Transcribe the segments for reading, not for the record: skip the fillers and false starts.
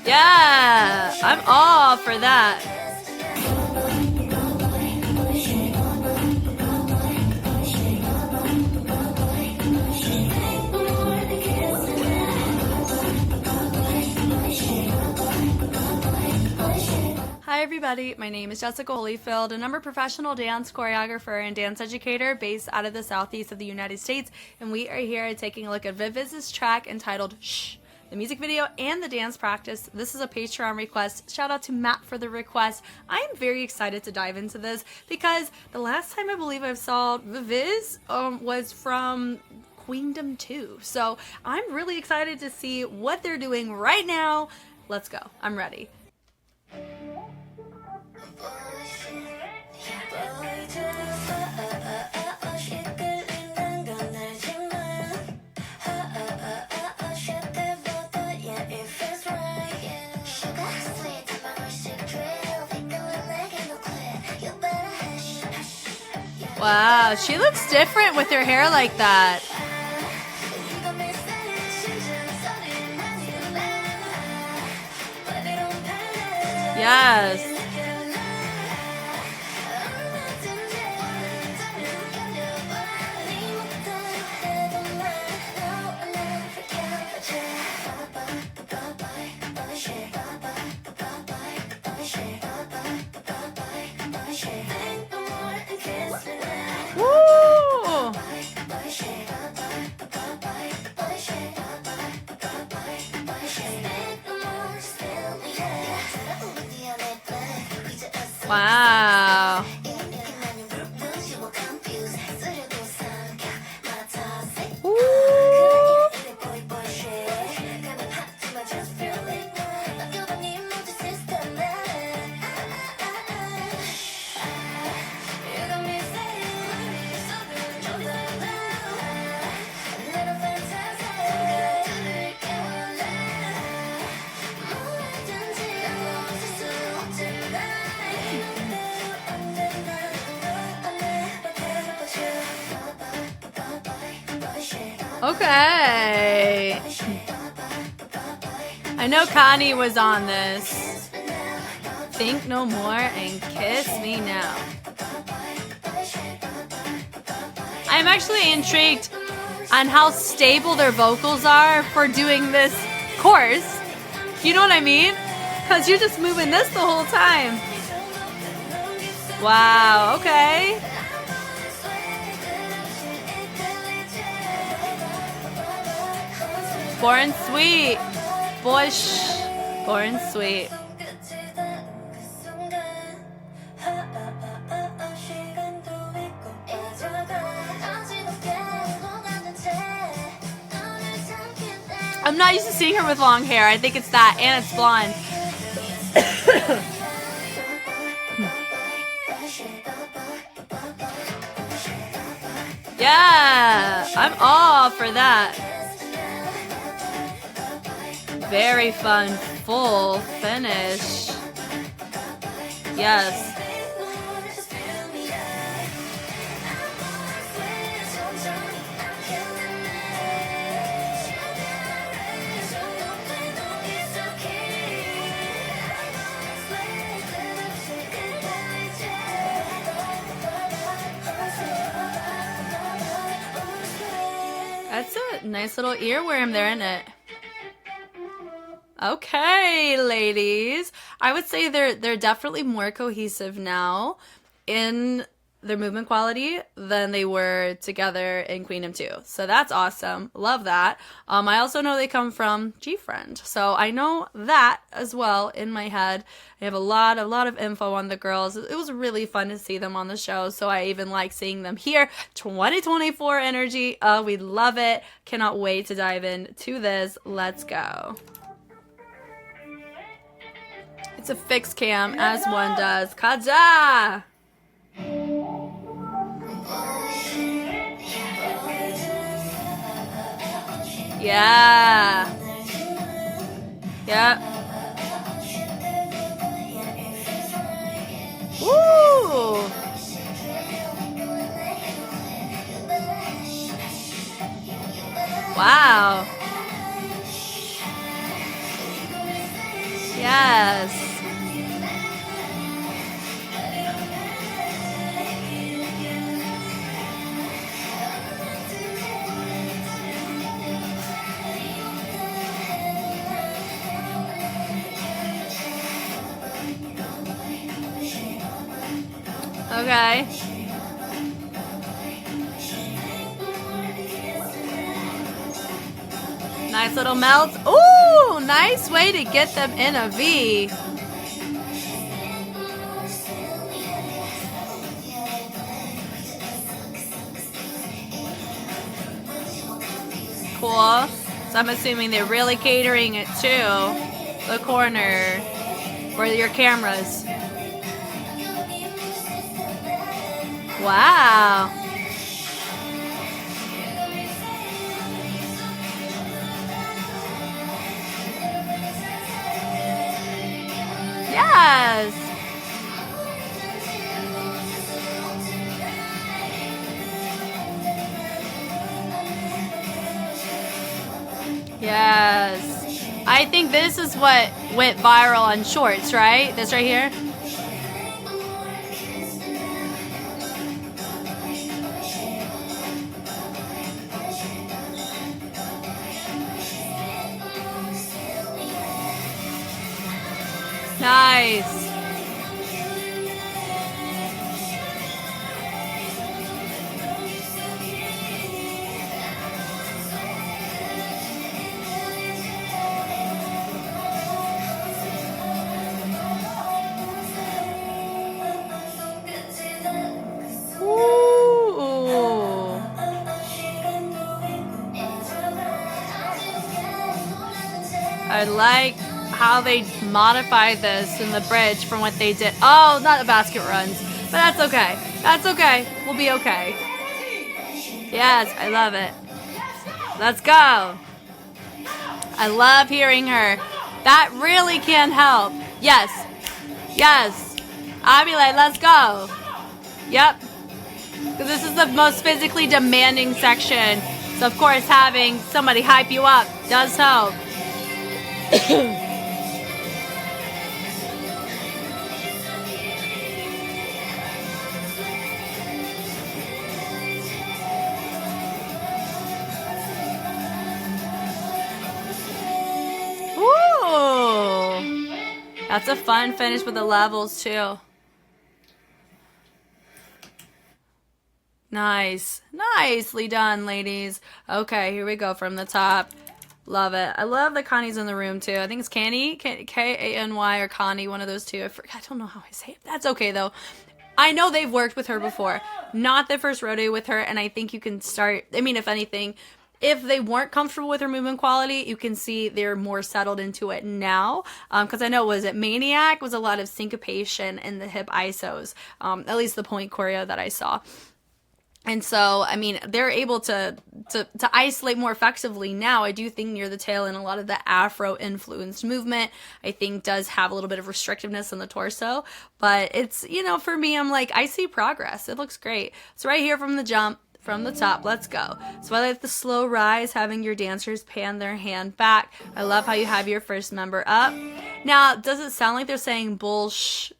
Yeah, I'm all for that. Hi everybody, my name is Jessica Holyfield and I'm a professional dance choreographer and dance educator based out of the southeast of the United States, and we are here taking a look at VIVIZ's track entitled Shh, the music video and the dance practice. This is a Patreon request. Shout out to Matt for the request. I am very excited to dive into this because the last time I believe I saw VIVIZ was from Queendom 2. So I'm really excited to see what they're doing right now. Let's go. I'm ready. Wow, she looks different with her hair like that. Yes. Woo! Wow. Okay. I know Connie was on this. Think no more and kiss me now. I'm actually intrigued on how stable their vocals are for doing this course. You know what I mean? Because you're just moving this the whole time. Wow, okay. Born sweet. Bush. Born sweet. I'm not used to seeing her with long hair. I think it's that, and it's blonde. Yeah, I'm all for that. Very fun, full finish. Yes. That's a nice little earworm there, isn't it? Okay, ladies. I would say they're definitely more cohesive now in their movement quality than they were together in Queendom 2. So that's awesome. Love that. I also know they come from G-Friend. So I know that as well in my head. I have a lot of info on the girls. It was really fun to see them on the show. So I even like seeing them here. 2024 energy. We love it. Cannot wait to dive into this. Let's go. It's a fixed cam, as one does. Kaja! Yeah. Yep. Woo! Wow. Yes. Okay. Nice little melt. Ooh, nice way to get them in a V. Cool. So I'm assuming they're really catering it to the corner for your cameras. Wow. Yes. Yes. I think this is what went viral on Shorts, right? This right here. Nice. Ooh. I like how they modified this in the bridge from what they did. Oh, not the basket runs, but that's okay. That's okay. We'll be okay. Yes, I love it. Let's go. I love hearing her. That really can help. Yes. Yes. I-DLE, let's go. Yep. Because this is the most physically demanding section. So, of course, having somebody hype you up does help. Ooh. That's a fun finish with the levels, too. Nice. Nicely done, ladies. Okay, here we go from the top. Love it. I love that Connie's in the room, too. I think it's Kany, K-A-N-Y, or Connie, one of those two. I don't know how I say it. That's okay, though. I know they've worked with her before. Not the first rodeo with her, and I think you can start... I mean, if anything, if they weren't comfortable with her movement quality, you can see they're more settled into it now. Because I know, was it Maniac? Was a lot of syncopation in the hip isos. At least the point choreo that I saw. And so, I mean, they're able to isolate more effectively now. I do think near the tail end, a lot of the Afro-influenced movement, I think, does have a little bit of restrictiveness in the torso. But it's, you know, for me, I'm like, I see progress. It looks great. So right here from the jump, from the top, let's go. So I like the slow rise, having your dancers pan their hand back. I love how you have your first member up. Now, does it sound like they're saying bullsh,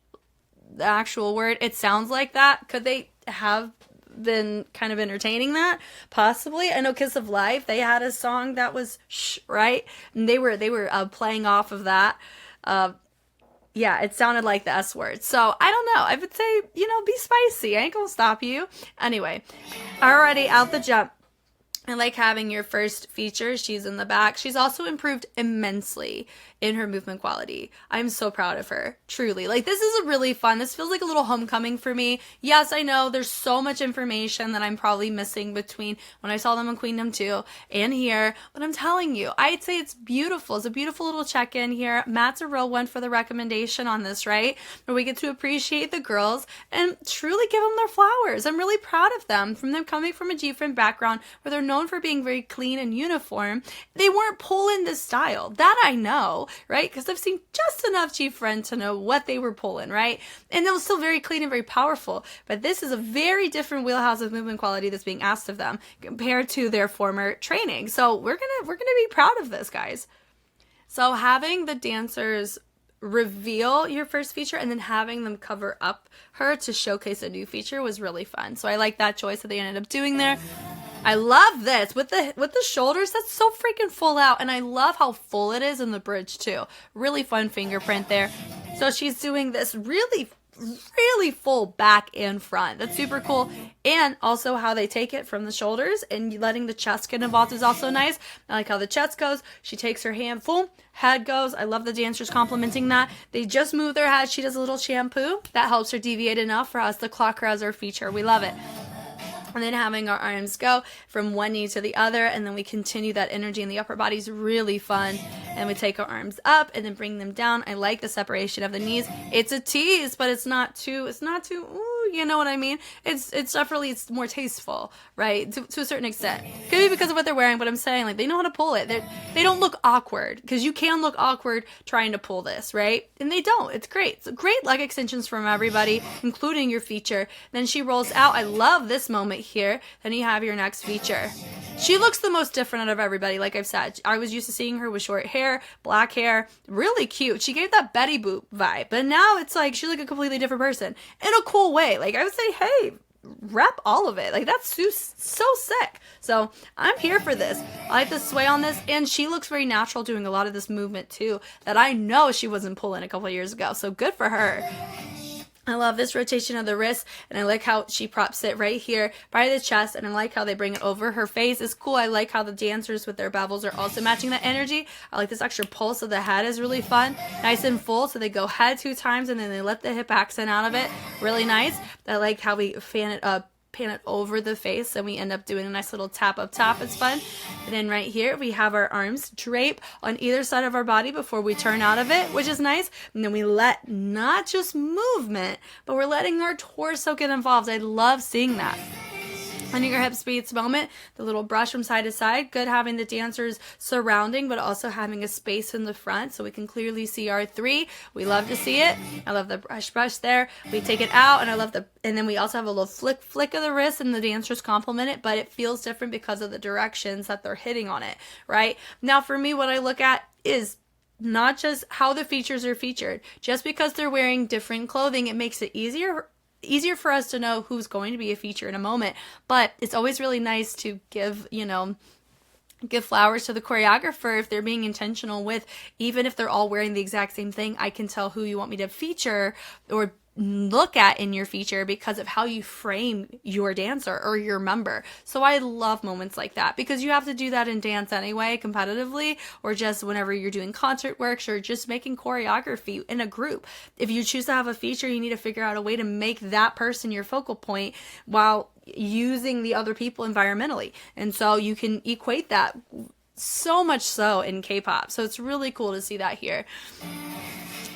the actual word? It sounds like that. Could they have been kind of entertaining that? Possibly. I know Kiss of Life, they had a song that was shh, right? And they were playing off of that. Yeah, it sounded like the S word. So, I don't know. I would say, you know, be spicy. I ain't gonna stop you. Anyway, already out the jump. I like having your first feature. She's in the back. She's also improved immensely in her movement quality. I'm so proud of her. Truly. Like, this is a really fun. This feels like a little homecoming for me. Yes, I know there's so much information that I'm probably missing between when I saw them in Queendom 2 and here. But I'm telling you, I'd say it's beautiful. It's a beautiful little check-in here. Matt's a real one for the recommendation on this, right? Where we get to appreciate the girls and truly give them their flowers. I'm really proud of them. From them coming from a G-Friend background where they're known for being very clean and uniform, they weren't pulling this style. That I know, right? Because I've seen just enough G-Friend to know what they were pulling, right? And it was still very clean and very powerful. But this is a very different wheelhouse of movement quality that's being asked of them compared to their former training. So we're gonna be proud of this, guys. So having the dancers reveal your first feature and then having them cover up her to showcase a new feature was really fun. So I like that choice that they ended up doing there. I love this with the shoulders. That's so freaking full out, and I love how full it is in the bridge too. Really fun fingerprint there. So she's doing this really full back and front. That's super cool. And also how they take it from the shoulders and letting the chest get involved is also nice. I like how the chest goes. She takes her hand, boom, head goes. I love the dancers complimenting that. They just move their head. She does a little shampoo. That helps her deviate enough for us to clock her as our feature. We love it. And then having our arms go from one knee to the other, and then we continue that energy in the upper body is really fun. And we take our arms up and then bring them down. I like the separation of the knees. It's a tease, but it's not too, ooh, you know what I mean? It's definitely, it's more tasteful, right? To a certain extent. Could be because of what they're wearing, but I'm saying, like, they know how to pull it. They don't look awkward, because you can look awkward trying to pull this, right? And they don't. It's great. So great leg extensions from everybody, including your feature. Then she rolls out. I love this moment here. Then you have your next feature. She looks the most different out of everybody. Like I've said, I was used to seeing her with short hair, black hair, really cute. She gave that Betty Boop vibe, but now it's like she's like a completely different person in a cool way. Like I would say, hey, rep all of it. Like that's so sick. So I'm here for this. I like the sway on this, and she looks very natural doing a lot of this movement too that I know she wasn't pulling a couple years ago. So good for her. I love this rotation of the wrist, and I like how she props it right here by the chest, and I like how they bring it over her face. It's cool. I like how the dancers with their bevels are also matching that energy. I like this extra pulse of the head is really fun. Nice and full, so they go head 2 times, and then they let the hip accent out of it. Really nice. I like how we fan it up, pan it over the face, and we end up doing a nice little tap up top. It's fun. And then right here we have our arms drape on either side of our body before we turn out of it, which is nice. And then we let not just movement, but we're letting our torso get involved. I love seeing that. Under your hip speeds moment, the little brush from side to side. Good having the dancers surrounding, but also having a space in the front so we can clearly see our 3. We love to see it. I love the brush there. We take it out, and I love and then we also have a little flick of the wrist, and the dancers complement it, but it feels different because of the directions that they're hitting on it, right? Now for me, what I look at is not just how the features are featured. Just because they're wearing different clothing, it makes it easier for us to know who's going to be a feature in a moment. But it's always really nice to give flowers to the choreographer if they're being intentional with, even if they're all wearing the exact same thing, I can tell who you want me to feature or look at in your feature because of how you frame your dancer or your member. So I love moments like that, because you have to do that in dance anyway, competitively, or just whenever you're doing concert works or just making choreography in a group. If you choose to have a feature, you need to figure out a way to make that person your focal point while using the other people environmentally. And so you can equate that so much so in K-pop. So it's really cool to see that here.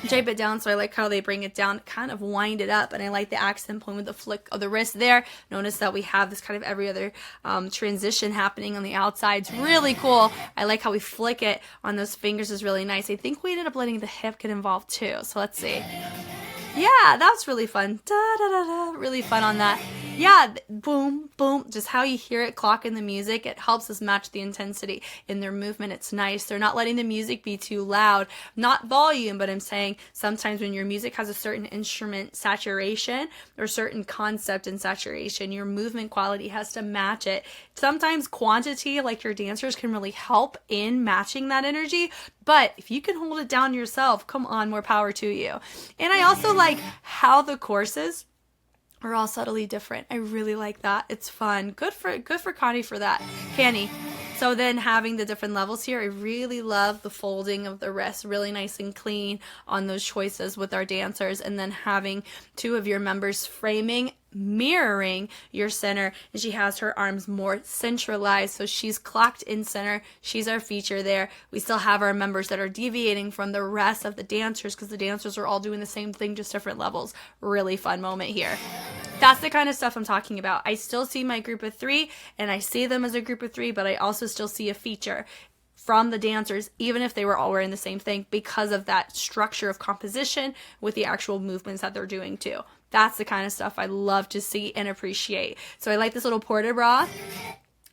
Drape it down, so I like how they bring it down, kind of wind it up, and I like the accent point with the flick of the wrist there. Notice that we have this kind of every other transition happening on the outside. It's really cool. I like how we flick it on those fingers is really nice. I think we ended up letting the hip get involved too, so let's see. Yeah, that's really fun. Da, da, da, da. Really fun on that. Yeah, boom, boom. Just how you hear it clock in the music, it helps us match the intensity in their movement. It's nice. They're not letting the music be too loud. Not volume, but I'm saying sometimes when your music has a certain instrument saturation or certain concept in saturation, your movement quality has to match it. Sometimes quantity, like your dancers, can really help in matching that energy. But if you can hold it down yourself, come on, more power to you. And I also like how the courses are all subtly different. I really like that. It's fun. Good for Connie for that. Canny. So then having the different levels here, I really love the folding of the wrist, really nice and clean on those choices with our dancers, and then having 2 of your members framing, mirroring your center, and she has her arms more centralized, so she's clocked in center. She's our feature there. We still have our members that are deviating from the rest of the dancers because the dancers are all doing the same thing, just different levels. Really fun moment here. That's the kind of stuff I'm talking about. I still see my group of 3, and I see them as a group of 3, but I also still see a feature from the dancers, even if they were all wearing the same thing, because of that structure of composition with the actual movements that they're doing too. That's the kind of stuff I love to see and appreciate. So I like this little porta bra.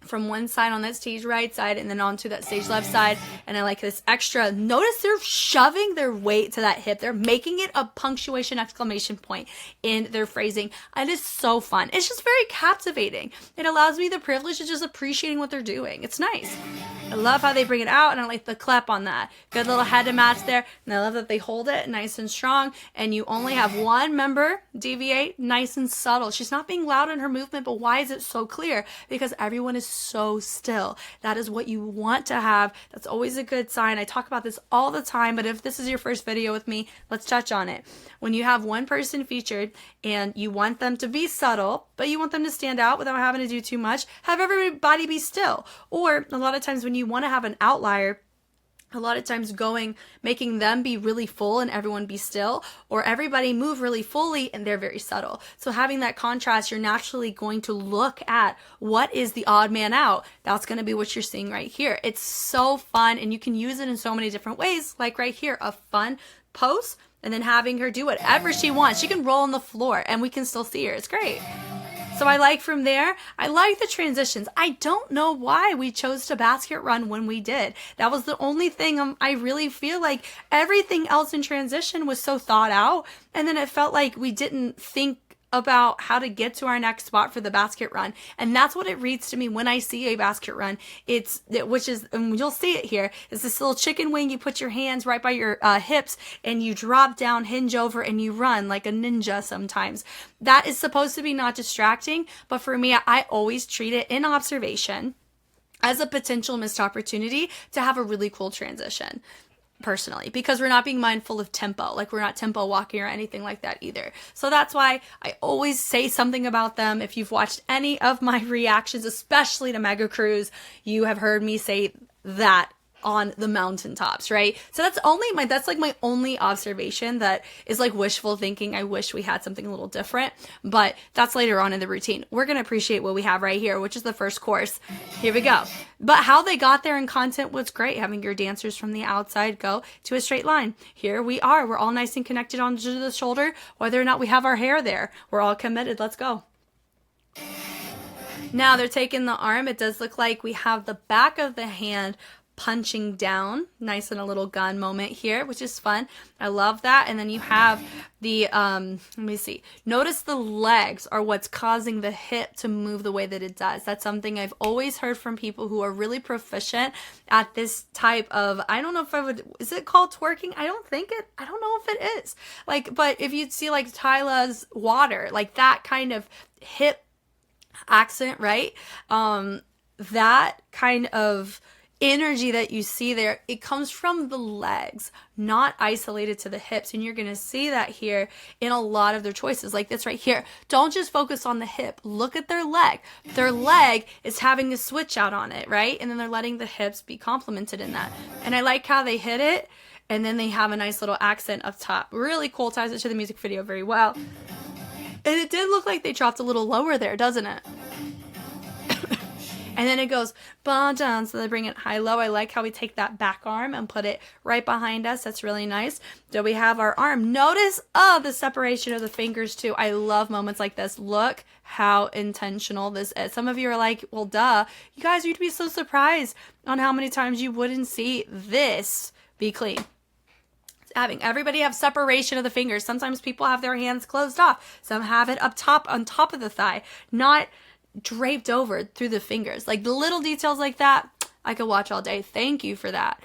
from one side on that stage right side and then onto that stage left side. And I like this extra. Notice they're shoving their weight to that hip. They're making it a punctuation exclamation point in their phrasing. And it's so fun. It's just very captivating. It allows me the privilege of just appreciating what they're doing. It's nice. I love how they bring it out, and I like the clap on that. Good little head to match there. And I love that they hold it nice and strong. And you only have one member deviate, nice and subtle. She's not being loud in her movement, but why is it so clear? Because everyone is so still. That is what you want to have. That's always a good sign. I talk about this all the time, but if this is your first video with me, let's touch on it. When you have one person featured and you want them to be subtle, but you want them to stand out without having to do too much, have everybody be still. Or a lot of times when you want to have an outlier, a lot of times making them be really full and everyone be still, or everybody move really fully and they're very subtle. So having that contrast, you're naturally going to look at what is the odd man out. That's going to be what you're seeing right here. It's so fun, and you can use it in so many different ways, like right here, a fun pose, and then having her do whatever she wants. She can roll on the floor and we can still see her. It's great. So I like from there, I like the transitions. I don't know why we chose to basket run when we did. That was the only thing I really feel like everything else in transition was so thought out. And then it felt like we didn't think about how to get to our next spot for the basket run. And that's what it reads to me when I see a basket run. Which is, and you'll see it here, is this little chicken wing. You put your hands right by your hips and you drop down, hinge over, and you run like a ninja sometimes. That is supposed to be not distracting, but for me, I always treat it in observation as a potential missed opportunity to have a really cool transition. Personally, because we're not being mindful of tempo, like we're not tempo walking or anything like that either. So that's why I always say something about them. If you've watched any of my reactions, especially to Mega Cruise, you have heard me say that on the mountaintops, right? So that's like my only observation that is like wishful thinking. I wish we had something a little different, but that's later on in the routine. We're going to appreciate what we have right here, which is the first course. Here we go. But how they got there in content was great. Having your dancers from the outside go to a straight line. Here we are. We're all nice and connected onto the shoulder, whether or not we have our hair there. We're all committed. Let's go. Now they're taking the arm. It does look like we have the back of the hand punching down, nice and a little gun moment here, which is fun. I love that. And then you have the, let me see, notice the legs are what's causing the hip to move the way that it does. That's something I've always heard from people who are really proficient at this type of, I don't know if is it called twerking? I don't know if it is. Like, but if you'd see like Tyla's water, like that kind of hip accent, right? That kind of energy that you see there, it comes from the legs, not isolated to the hips. And you're going to see that here in a lot of their choices, like this right here. Don't just focus on the hip. Look at their leg. Their leg is having a switch out on it, right? And then they're letting the hips be complemented in that. And I like how they hit it. And then they have a nice little accent up top. Really cool. Ties it to the music video very well. And it did look like they dropped a little lower there, doesn't it? And then it goes bum down, so they bring it high-low. I like how we take that back arm and put it right behind us. That's really nice. So we have our arm. Notice, the separation of the fingers too. I love moments like this. Look how intentional this is. Some of you are like, well, duh. You guys, you'd be so surprised on how many times you wouldn't see this be clean. Having everybody have separation of the fingers. Sometimes people have their hands closed off. Some have it up top, on top of the thigh, not draped over through the fingers. Like the little details like that, I could watch all day. Thank you for that.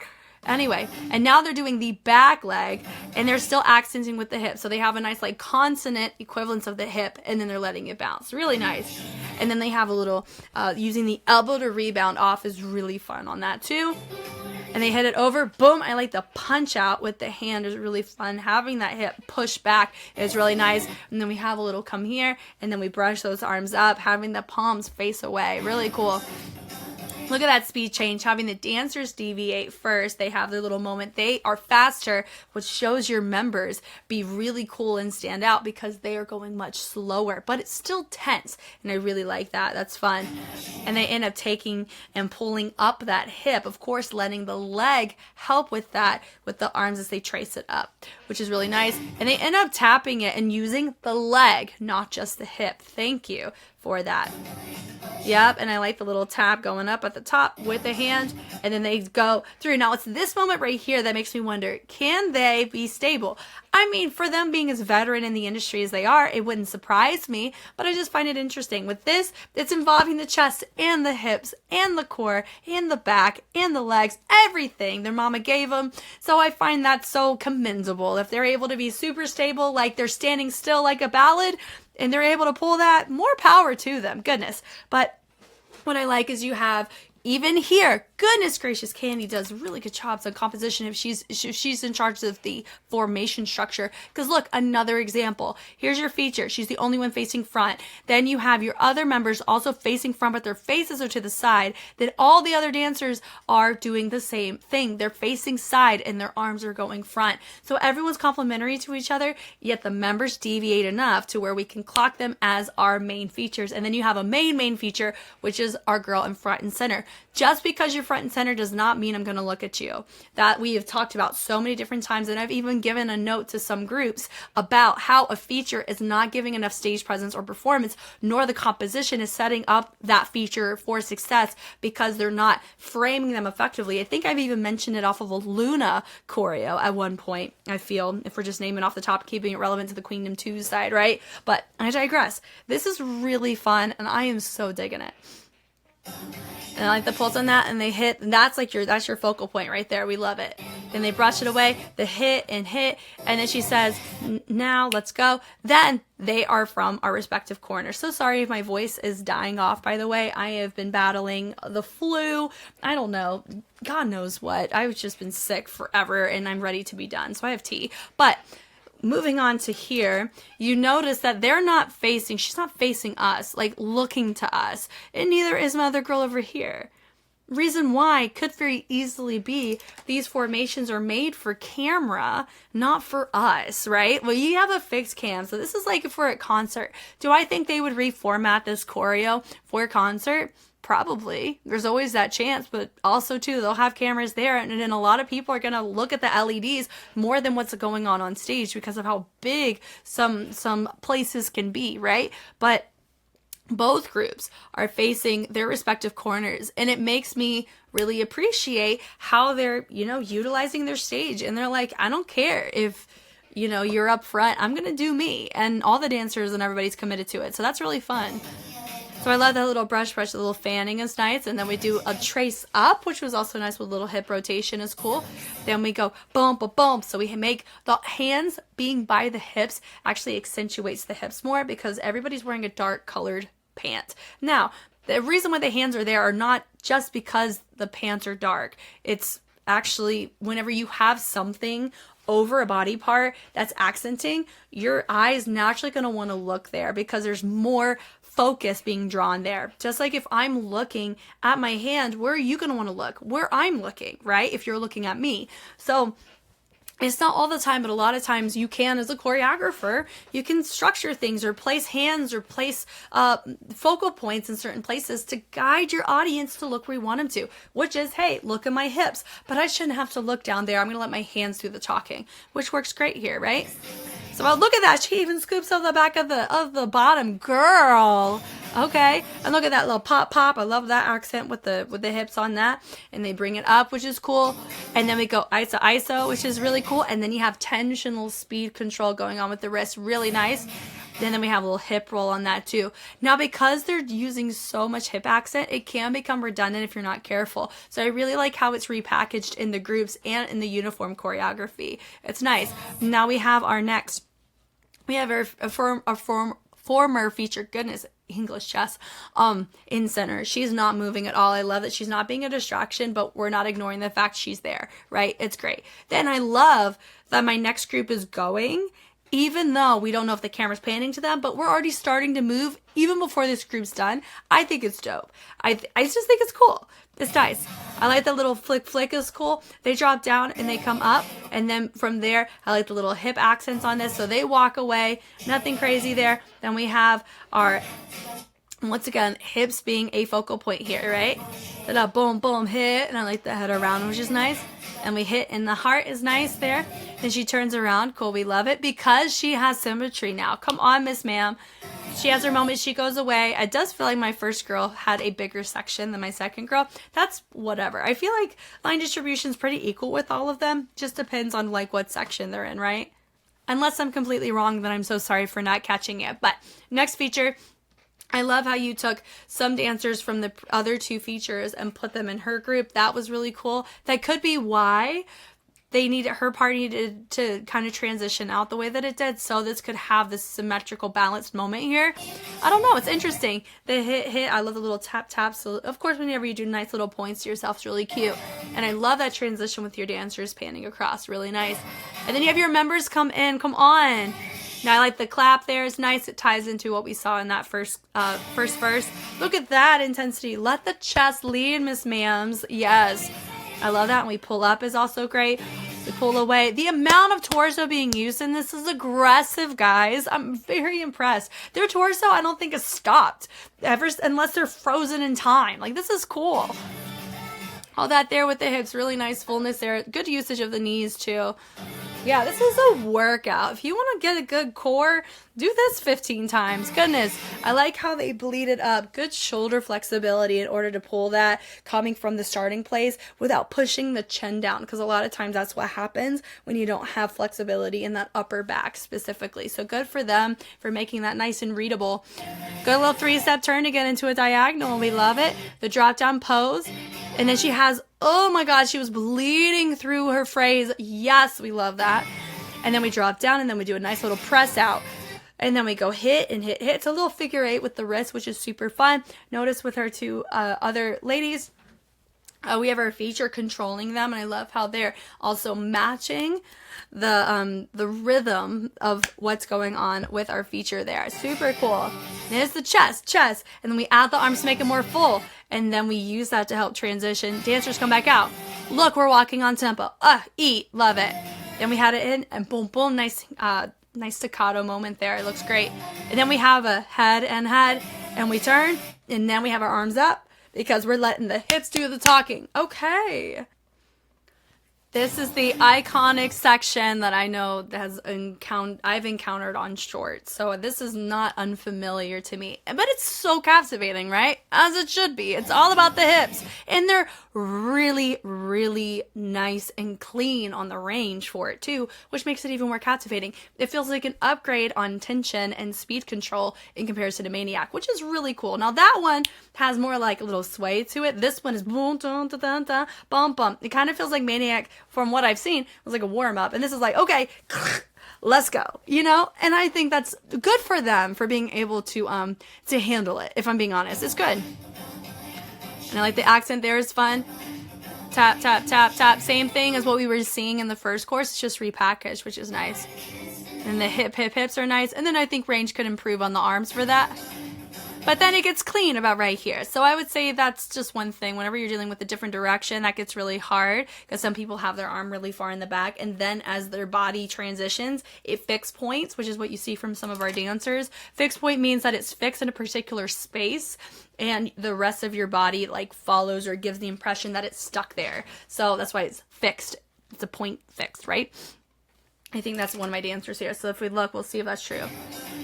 Anyway, and now they're doing the back leg and they're still accenting with the hip. So they have a nice like consonant equivalence of the hip and then they're letting it bounce. Really nice. And then they have a little, using the elbow to rebound off is really fun on that too. And they hit it over, boom. I like the punch out with the hand is really fun. Having that hip push back is really nice. And then we have a little come here and then we brush those arms up, having the palms face away. Really cool. Look at that speed change, having the dancers deviate first. They have their little moment. They are faster, which shows your members be really cool and stand out because they are going much slower, but it's still tense. And I really like that. That's fun. And they end up taking and pulling up that hip, of course, letting the leg help with that, with the arms as they trace it up, which is really nice. And they end up tapping it and using the leg, not just the hip. Thank you for that. Yep, and I like the little tab going up at the top with the hand, and then they go through. Now, it's this moment right here that makes me wonder, can they be stable? I mean, for them being as veteran in the industry as they are, it wouldn't surprise me, but I just find it interesting. With this, it's involving the chest and the hips and the core and the back and the legs, everything their mama gave them. So I find that so commendable. If they're able to be super stable, like they're standing still like a ballad, and they're able to pull that, more power to them. Goodness. But what I like is you have, even here, goodness gracious, Candy does really good jobs on composition if she's in charge of the formation structure. Because look, another example. Here's your feature. She's the only one facing front. Then you have your other members also facing front, but their faces are to the side. Then all the other dancers are doing the same thing. They're facing side and their arms are going front. So everyone's complementary to each other, yet the members deviate enough to where we can clock them as our main features. And then you have a main feature, which is our girl in front and center. Just because you're front and center does not mean I'm going to look at you. That we have talked about so many different times, and I've even given a note to some groups about how a feature is not giving enough stage presence or performance, nor the composition is setting up that feature for success because they're not framing them effectively. I think I've even mentioned it off of a Luna choreo at one point, I feel, if we're just naming off the top, keeping it relevant to the Queendom 2 side, right? But I digress. This is really fun, and I am so digging it. And I like the pulse on that, and they hit, and that's your focal point right there. We love it. Then they brush it away, the hit, and then she says, now let's go. Then they are from our respective corners. So sorry if my voice is dying off, by the way. I have been battling the flu. I don't know. God knows what. I've just been sick forever, and I'm ready to be done. So I have tea. But moving on to here, you notice that she's not facing us, like looking to us. And neither is my other girl over here. Reason why could very easily be these formations are made for camera, not for us, right? Well, you have a fixed cam, so this is like if we're at concert. Do I think they would reformat this choreo for concert? Probably. There's always that chance, but also too, they'll have cameras there, and then a lot of people are going to look at the LEDs more than what's going on stage because of how big some places can be, right? But both groups are facing their respective corners, and it makes me really appreciate how they're, utilizing their stage. And they're like, I don't care if, you're up front, I'm going to do me. And all the dancers and everybody's committed to it. So that's really fun. So I love that little brush, the little fanning is nice. And then we do a trace up, which was also nice with a little hip rotation is cool. Then we go bump, a bump. So we make the hands being by the hips actually accentuates the hips more because everybody's wearing a dark colored pant. Now, the reason why the hands are there are not just because the pants are dark. It's actually whenever you have something over a body part that's accenting, your eyes naturally going to want to look there because there's more focus being drawn there. Just like if I'm looking at my hand, where are you going to want to look? Where I'm looking, right? If you're looking at me. So it's not all the time, but a lot of times you can, as a choreographer, you can structure things or place hands or place focal points in certain places to guide your audience to look where you want them to, which is, hey, look at my hips, but I shouldn't have to look down there. I'm going to let my hands do the talking, which works great here, right? So look at that. She even scoops up the back of the bottom, girl. Okay, and look at that little pop. I love that accent with the hips on that, and they bring it up, which is cool. And then we go iso, which is really cool. And then you have tensional speed control going on with the wrist, really nice. And then we have a little hip roll on that too. Now, because they're using so much hip accent, it can become redundant if you're not careful. So I really like how it's repackaged in the groups and in the uniform choreography. It's nice. Now we have our next. We have our former featured, goodness, English chess, in center. She's not moving at all. I love that she's not being a distraction, but we're not ignoring the fact she's there, right? It's great. Then I love that my next group is going, even though we don't know if the camera's panning to them, but we're already starting to move even before this group's done. I think it's dope. I just think it's cool. It's nice. I like the little flick is cool. They drop down and they come up, and then from there, I like the little hip accents on this. So they walk away, nothing crazy there. Then we have our, once again, hips being a focal point here, right? That boom, boom, hit, and I like the head around, which is nice. and we hit, and the heart is nice there. Then she turns around. Cool, we love it because she has symmetry now. Come on, Miss Ma'am. She has her moment. She goes away. It does feel like my first girl had a bigger section than my second girl. That's whatever. I feel like line distribution is pretty equal with all of them. Just depends on like what section they're in, right? Unless I'm completely wrong, then I'm so sorry for not catching it. But next feature, I love how you took some dancers from the other two features and put them in her group. That was really cool. That could be why her part needed to kind of transition out the way that it did, so this could have this symmetrical balanced moment here. I don't know, it's interesting. The hit, I love the little tap. So of course, whenever you do nice little points to yourself, it's really cute. And I love that transition with your dancers panning across, really nice. And then you have your members come in, come on. Now I like the clap there, it's nice, it ties into what we saw in that first verse. Look at that intensity. Let the chest lead, Miss Ma'ams. Yes. I love that. And we pull up is also great. We pull away. The amount of torso being used in this is aggressive, guys. I'm very impressed. Their torso, I don't think, has stopped ever unless they're frozen in time. Like, this is cool. All that there with the hips, really nice fullness there. Good usage of the knees, too. Yeah, this is a workout. If you want to get a good core, do this 15 times. Goodness, I like how they bleed it up. Good shoulder flexibility in order to pull that coming from the starting place without pushing the chin down, because a lot of times that's what happens when you don't have flexibility in that upper back specifically. So good for them for making that nice and readable. Good little 3-step turn to get into a diagonal. We love it. The drop down pose. And then she has, oh my God, she was bleeding through her phrase. Yes, we love that. And then we drop down and then we do a nice little press out. And then we go hit and hit. It's a little figure 8 with the wrist, which is super fun. Notice with her two other ladies, we have our feature controlling them. And I love how they're also matching the rhythm of what's going on with our feature there. Super cool. There's the chest. And then we add the arms to make it more full. And then we use that to help transition. Dancers come back out. Look, we're walking on tempo. Eat. Love it. Then we had it in and boom, boom. Nice staccato moment there. It looks great. And then we have a head and we turn. And then we have our arms up because we're letting the hips do the talking. Okay. This is the iconic section that I know I've encountered on shorts. So this is not unfamiliar to me. But it's so captivating, right? As it should be. It's all about the hips. And they're really, really nice and clean on the range for it too, which makes it even more captivating. It feels like an upgrade on tension and speed control in comparison to Maniac, which is really cool. Now that one has more like a little sway to it. This one is boom, dun, dun, dun, dun, bum, bum. It kind of feels like Maniac, from what I've seen, was like a warm up. And this is like, okay, let's go, you know? And I think that's good for them for being able to handle it. If I'm being honest, it's good. And I like the accent there is fun. Tap, tap, tap, tap. Same thing as what we were seeing in the first course. It's just repackaged, which is nice. And the hips are nice. And then I think range could improve on the arms for that. But then it gets clean about right here. So I would say that's just one thing. Whenever you're dealing with a different direction, that gets really hard because some people have their arm really far in the back. And then as their body transitions, it fixed points, which is what you see from some of our dancers. Fixed point means that it's fixed in a particular space and the rest of your body like follows or gives the impression that it's stuck there. So that's why it's fixed. It's a point fixed, right? I think that's one of my dancers here. So if we look, we'll see if that's true.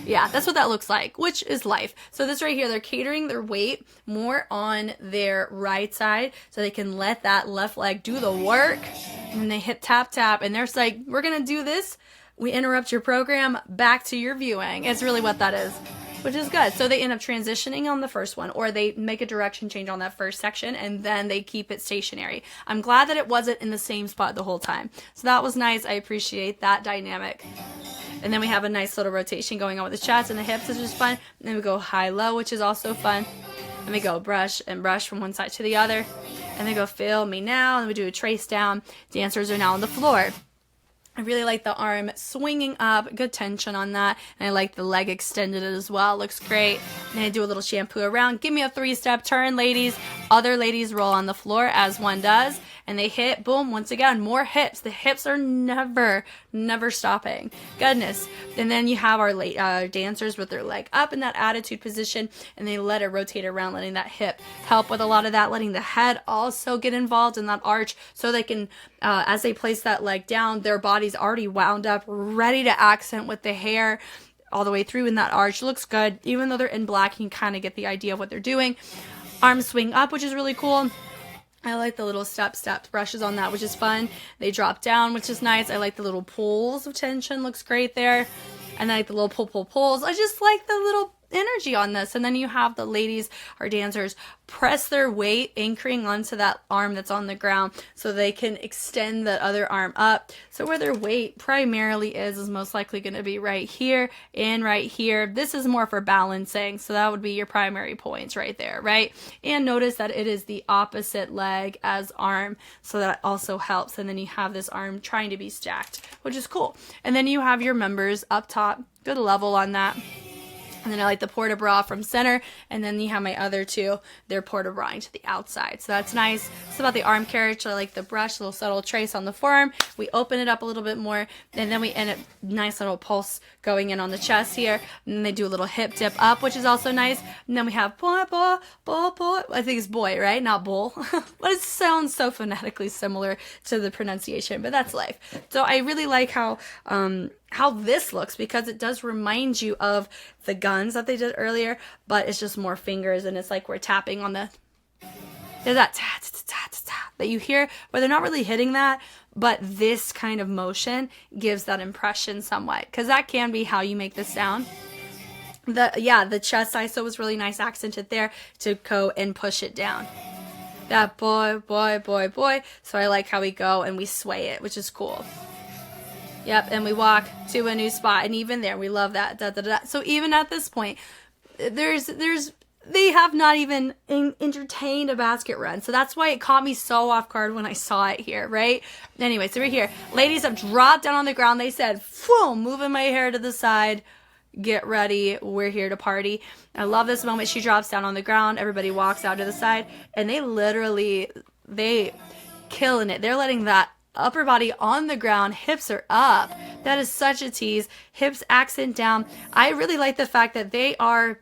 Yeah, that's what that looks like, which is life. So this right here, they're catering their weight more on their right side so they can let that left leg do the work. And they hit tap, tap. And they're like, we're going to do this. We interrupt your program back to your viewing. It's really what that is, which is good. So they end up transitioning on the first one, or they make a direction change on that first section and then they keep it stationary. I'm glad that it wasn't in the same spot the whole time. So that was nice. I appreciate that dynamic. And then we have a nice little rotation going on with the chest and the hips, which is fun. And then we go high-low, which is also fun. And we go brush and brush from one side to the other. And then go feel me now. And we do a trace down. Dancers are now on the floor. I really like the arm swinging up, good tension on that, and I like the leg extended as well, looks great. And I do a little shampoo around. Give me a 3-step turn, ladies. Other ladies roll on the floor as one does, and they hit, boom, once again, more hips. The hips are never stopping. Goodness. And then you have our dancers with their leg up in that attitude position, and they let it rotate around, letting that hip help with a lot of that, letting the head also get involved in that arch, so they can, as they place that leg down, their body's already wound up, ready to accent with the hair all the way through in that arch. Looks good. Even though they're in black, you can kind of get the idea of what they're doing. Arms swing up, which is really cool. I like the little step brushes on that, which is fun. They drop down, which is nice. I like the little pulls of tension. Looks great there. And I like the little pulls. I just like the little energy on this. And then you have the ladies, our dancers, press their weight, anchoring onto that arm that's on the ground, so they can extend the other arm up. So where their weight primarily is most likely going to be right here and right here. This is more for balancing, so that would be your primary points right there, right? And notice that it is the opposite leg as arm, so that also helps. And then you have this arm trying to be stacked, which is cool. And then you have your members up top, good level on that. And then I like the port de bras from center, and then you have my other two, they're port de bras to the outside. So that's nice. It's about the arm carriage. So I like the brush, little subtle trace on the forearm. We open it up a little bit more, and then we end up nice little pulse going in on the chest here. And then they do a little hip dip up, which is also nice. And then we have boy. I think it's boy, right? Not bull. But it sounds so phonetically similar to the pronunciation, but that's life. So I really like how this looks, because it does remind you of the guns that they did earlier, but it's just more fingers, and it's like we're tapping on there's that ta that you hear, but they're not really hitting that, but this kind of motion gives that impression somewhat, because that can be how you make this sound. The chest ISO was really nice, accented there to go and push it down. That boy. So I like how we go and we sway it, which is cool. Yep, and we walk to a new spot, and even there, we love that. So even at this point, they have not even entertained a basket run. So that's why it caught me so off guard when I saw it here, right? Anyway, so we're here. Ladies have dropped down on the ground. They said, "Phew, moving my hair to the side. Get ready. We're here to party." I love this moment. She drops down on the ground. Everybody walks out to the side, and they killing it. They're letting that upper body on the ground, hips are up. That is such a tease. Hips accent down. I really like the fact that they are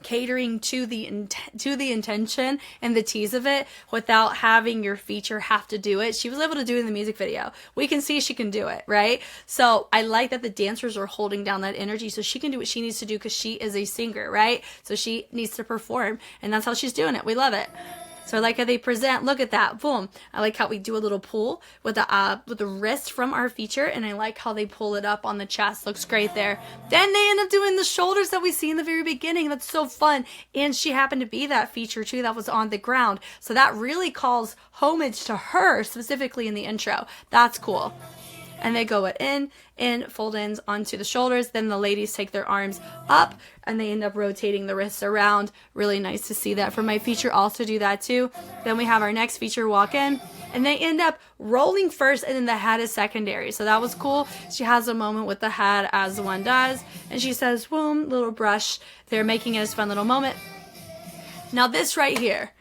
catering to the intention and the tease of it without having your feature have to do it. She was able to do it in the music video. We can see she can do it, right? So I like that the dancers are holding down that energy so she can do what she needs to do, because she is a singer, right? So she needs to perform, and that's how she's doing it. We love it. So I like how they present. Look at that. Boom. I like how we do a little pull with the wrist from our feature, and I like how they pull it up on the chest. Looks great there. Then they end up doing the shoulders that we see in the very beginning. That's so fun. And she happened to be that feature too that was on the ground. So that really calls homage to her specifically in the intro. That's cool. And they go in fold ins onto the shoulders. Then the ladies take their arms up and they end up rotating the wrists around. Really nice to see that. For my feature, also do that too. Then we have our next feature walk in, and they end up rolling first, and then the head is secondary. So that was cool. She has a moment with the head, as one does, and she says, boom, little brush. They're making it as a fun little moment. Now this right here.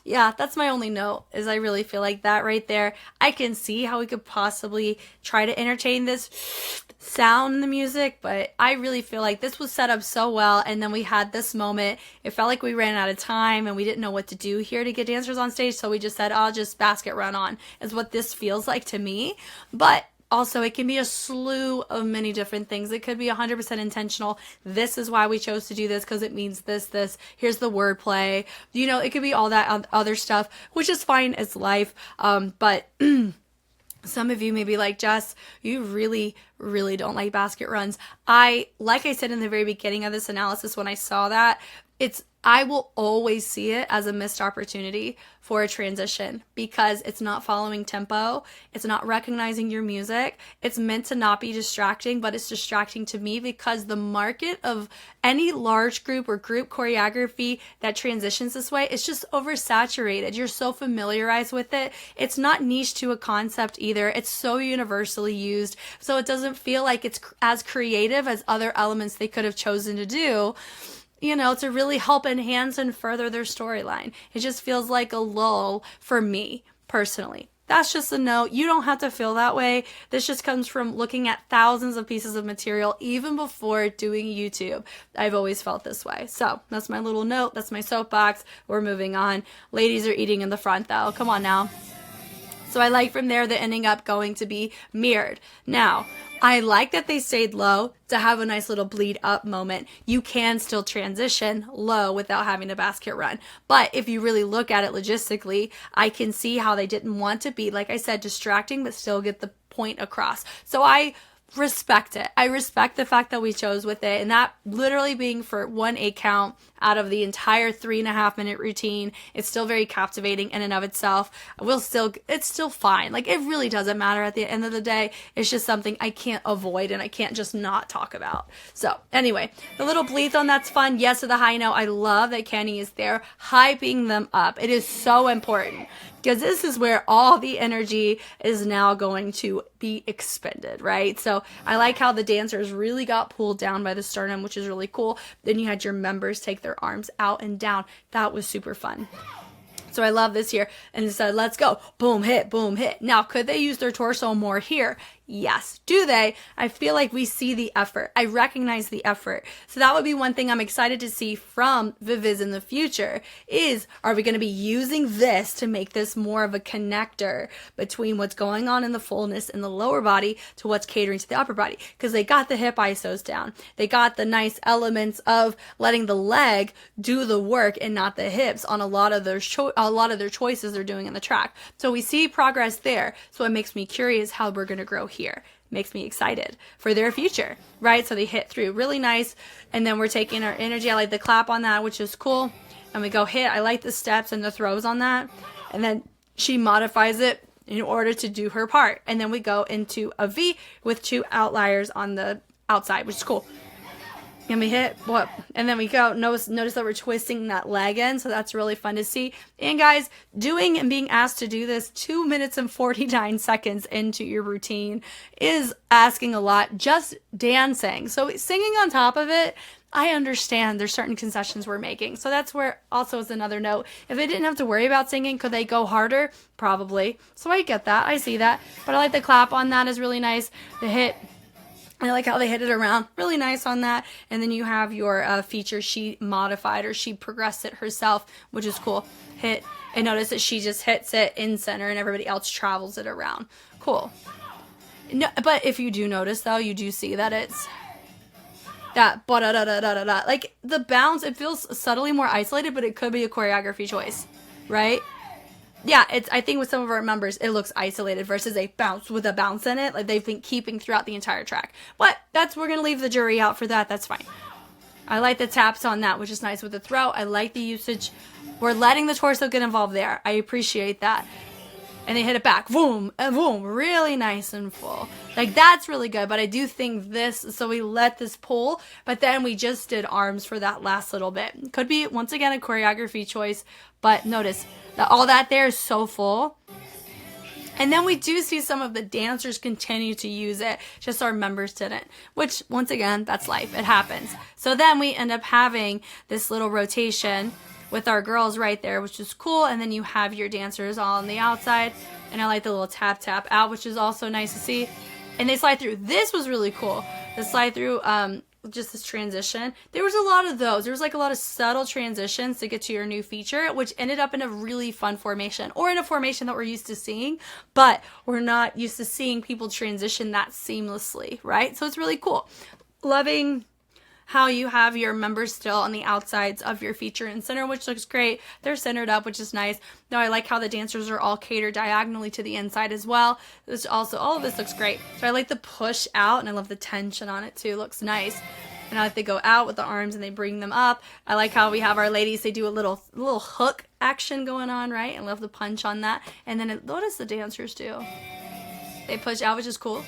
Yeah, that's my only note, is I really feel like that right there. I can see how we could possibly try to entertain this sound in the music, but I really feel like this was set up so well, and then we had this moment. It felt like we ran out of time and we didn't know what to do here to get dancers on stage, so we just said, I'll just basket run on, is what this feels like to me. But also, it can be a slew of many different things. It could be 100% intentional. This is why we chose to do this, because it means this. Here's the wordplay. You know, it could be all that other stuff, which is fine. It's life. But some of you may be like, Jess, you really, really don't like basket runs. Like I said in the very beginning of this analysis, when I saw that, it's I will always see it as a missed opportunity for a transition because it's not following tempo. It's not recognizing your music. It's meant to not be distracting, but it's distracting to me because the market of any large group or group choreography that transitions this way is just oversaturated. You're so familiarized with it. It's not niche to a concept either. It's so universally used. So it doesn't feel like it's as creative as other elements they could have chosen to do, you know, to really help enhance and further their storyline. It just feels like a lull for me personally. That's just a note. You don't have to feel that way. This just comes from looking at thousands of pieces of material even before doing YouTube. I've always felt this way. So that's my little note. That's my soapbox. We're moving on. Ladies are eating in the front though. Come on now. So I like from there the ending up going to be mirrored. Now, I like that they stayed low to have a nice little bleed up moment. You can still transition low without having to basket run. But if you really look at it logistically, I can see how they didn't want to be, like I said, distracting, but still get the point across. So I respect it. I respect the fact that we chose with it, and that literally being for 1 8 count out of the entire 3.5 minute routine. It's still very captivating in and of itself. It's still fine. Like, it really doesn't matter at the end of the day. It's just something I can't avoid and I can't just not talk about. So anyway, the little bleeds on that's fun. Yes, to the high note. I love that Kenny is there hyping them up. It is so important because this is where all the energy is now going to be expended, right? So I like how the dancers really got pulled down by the sternum, which is really cool. Then you had your members take their arms out and down. That was super fun. So I love this here. And it said, let's go. Boom, hit, boom, hit. Now, could they use their torso more here? Yes. Do they? I feel like we see the effort. I recognize the effort. So that would be one thing I'm excited to see from VIVIZ in the future is, are we going to be using this to make this more of a connector between what's going on in the fullness in the lower body to what's catering to the upper body? Because they got the hip isos down. They got the nice elements of letting the leg do the work and not the hips on a lot of their choices they're doing in the track. So we see progress there. So it makes me curious how we're going to grow here. Makes me excited for their future, right? So they hit through really nice, and then we're taking our energy. I like the clap on that, which is cool. And we go hit. I like the steps and the throws on that. And then she modifies it in order to do her part. And then we go into a V with 2 outliers on the outside, which is cool. And we hit what, and then we go. Notice that we're twisting that leg in, so that's really fun to see. And guys, doing and being asked to do this 2 minutes and 49 seconds into your routine is asking a lot. Just dancing, so singing on top of it. I understand there's certain concessions we're making, so that's where also is another note. If they didn't have to worry about singing, could they go harder? Probably. So I get that. I see that, but I like the clap on that is really nice. The hit. I like how they hit it around. Really nice on that. And then you have your feature. She modified or she progressed it herself, which is cool. Hit. And notice that she just hits it in center and everybody else travels it around. Cool. No, but if you do notice, though, you do see that it's that ba-da-da-da-da-da-da. Like, the bounce, it feels subtly more isolated, but it could be a choreography choice, right? Yeah, I think with some of our members, it looks isolated versus a bounce with a bounce in it, like they've been keeping throughout the entire track. But we're going to leave the jury out for that. That's fine. I like the taps on that, which is nice with the throw. I like the usage. We're letting the torso get involved there. I appreciate that. And they hit it back. Boom, and boom. Really nice and full. Like, that's really good. But I do think this, so we let this pull, but then we just did arms for that last little bit. Could be, once again, a choreography choice. But notice that all that there is so full. And then we do see some of the dancers continue to use it, just our members didn't, which, once again, that's life. It happens. So then we end up having this little rotation with our girls right there, which is cool. And then you have your dancers all on the outside. And I like the little tap, tap out, which is also nice to see. And they slide through. This was really cool. The slide through, just this transition. There was a lot of those. There was like a lot of subtle transitions to get to your new feature, which ended up in a really fun formation, or in a formation that we're used to seeing, but we're not used to seeing people transition that seamlessly, right? So it's really cool. Loving how you have your members still on the outsides of your feature and center, which looks great. They're centered up, which is nice. Now I like how the dancers are all catered diagonally to the inside as well. This also, all of this looks great. So I like the push out, and I love the tension on it too. Looks nice. and I like they go out with the arms and they bring them up. I like how we have our ladies, they do a little hook action going on, right? I love the punch on that. And then what does the dancers do? They push out, which is cool.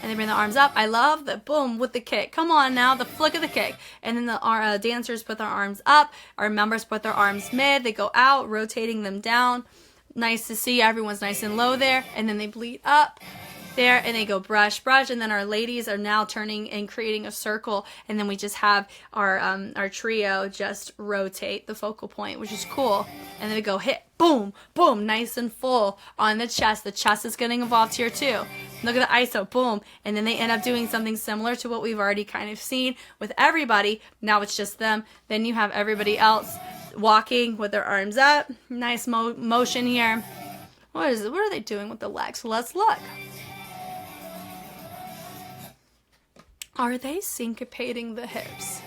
And they bring the arms up. I love the boom with the kick. Come on now, the flick of the kick. And then the dancers put their arms up. Our members put their arms mid. They go out, rotating them down. Nice to see. Everyone's nice and low there. And then they bleed up there, and they go brush, brush. And then our ladies are now turning and creating a circle. And then we just have our trio just rotate the focal point, which is cool. And then we go hit, boom, boom, nice and full on the chest. The chest is getting involved here too. Look at the ISO, boom. And then they end up doing something similar to what we've already kind of seen with everybody. Now it's just them. Then you have everybody else walking with their arms up. Nice motion here. What is it? What are they doing with the legs? Let's look. Are they syncopating the hips?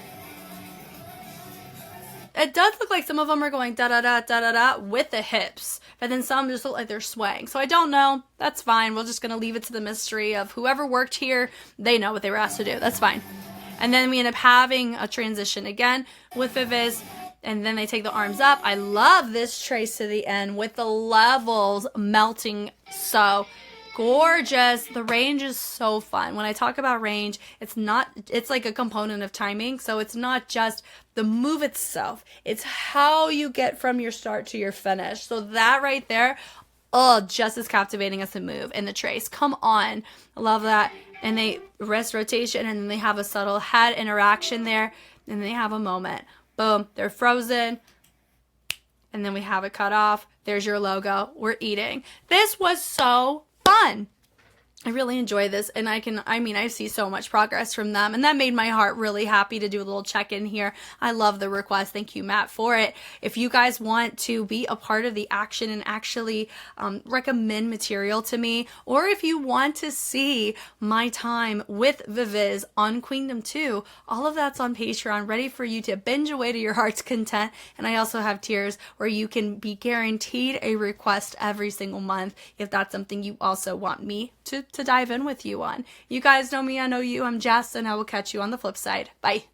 It does look like some of them are going da-da-da, with the hips. But then some just look like they're swaying. So I don't know. That's fine. We're just going to leave it to the mystery of whoever worked here. They know what they were asked to do. That's fine. And then we end up having a transition again with VIVIZ. And then they take the arms up. I love this trace to the end with the levels melting so gorgeous. The range is so fun. When I talk about range, it's like a component of timing. So it's not just the move itself. It's how you get from your start to your finish. So that right there, oh, just as captivating as the move and the trace. Come on. I love that. And they wrist rotation, and then they have a subtle head interaction there. And they have a moment. Boom. They're frozen. And then we have it cut off. There's your logo. We're eating. This was so fun. I really enjoy this, and I see so much progress from them, and that made my heart really happy to do a little check-in here. I love the request. Thank you, Matt, for it. If you guys want to be a part of the action and actually recommend material to me, or if you want to see my time with VIVIZ on Queendom 2, all of that's on Patreon, ready for you to binge away to your heart's content. And I also have tiers where you can be guaranteed a request every single month if that's something you also want me to dive in with you on. You guys know me, I know you. I'm Jess, and I will catch you on the flip side. Bye.